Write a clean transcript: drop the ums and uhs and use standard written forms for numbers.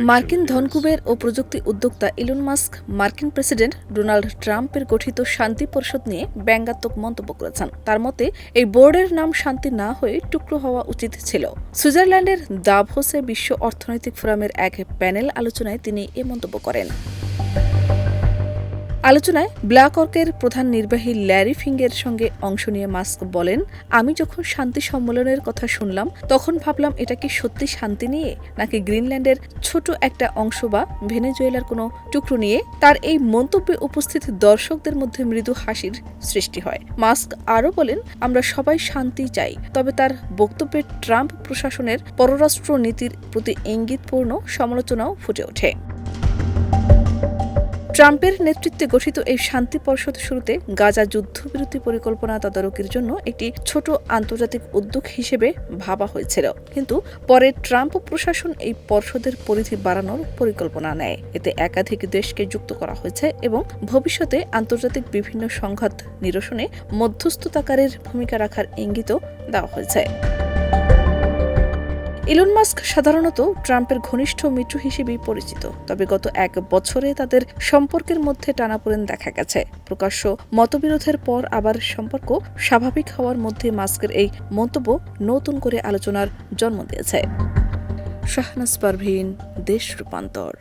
মার্কিন ধনকুবের ও প্রযুক্তি উদ্যোক্তা ইলন মাস্ক মার্কিন প্রেসিডেন্ট ডোনাল্ড ট্রাম্পের গঠিত শান্তি পরিষদ নিয়ে ব্যঙ্গাত্মক মন্তব্য করেছেন। তার মতে, এই বোর্ডের নাম শান্তি না হয়ে টুকরো হওয়া উচিত ছিল। সুইজারল্যান্ডের দাভোসে বিশ্ব অর্থনৈতিক ফোরামের এক প্যানেল আলোচনায় তিনি এ মন্তব্য করেন। আলোচনায় ব্ল্যাকরকের প্রধান নির্বাহী ল্যারি ফিঙ্গের সঙ্গে অংশ নিয়ে মাস্ক বলেন, আমি যখন শান্তি সম্মেলনের কথা শুনলাম তখন ভাবলাম এটা কি সত্যি শান্তি নিয়ে, নাকি গ্রিনল্যান্ডের ছোট একটা অংশ বা ভেনেজুয়েলার কোনো টুকরো নিয়ে। তার এই মন্তব্যে উপস্থিত দর্শকদের মধ্যে মৃদু হাসির সৃষ্টি হয়। মাস্ক আরও বলেন, আমরা সবাই শান্তি চাই, তবে তার বক্তব্যে ট্রাম্প প্রশাসনের পররাষ্ট্র নীতির প্রতি ইঙ্গিতপূর্ণ সমালোচনাও ফুটে ওঠে। ট্রাম্পের নেতৃত্বে গঠিত এই শান্তি পরিষদ শুরুতে গাজা যুদ্ধবিরতি পরিকল্পনা তদারকির জন্য একটি ছোট আন্তর্জাতিক উদ্যোগ হিসেবে ভাবা হয়েছিল, কিন্তু পরে ট্রাম্প প্রশাসন এই পরিষদের পরিধি বাড়ানোর পরিকল্পনা নেয়। এতে একাধিক দেশকে যুক্ত করা হয়েছে এবং ভবিষ্যতে আন্তর্জাতিক বিভিন্ন সংঘাত নিরসনে মধ্যস্থতাকারীর ভূমিকা রাখার ইঙ্গিতও দেওয়া হয়েছে। ইলন মাস্ক সাধারণত ট্রাম্পের ঘনিষ্ঠ মিত্র হিসেবেই পরিচিত, তবে গত এক বছরে তাদের সম্পর্কের মধ্যে টানাপোড়েন দেখা গেছে। প্রকাশ্য মতবিরোধের পর আবার সম্পর্ক স্বাভাবিক হওয়ার মধ্যে মাস্কের এই মন্তব্য নতুন করে আলোচনার জন্ম দিয়েছে। শাহনাজ পারভীন, দেশ রূপান্তর।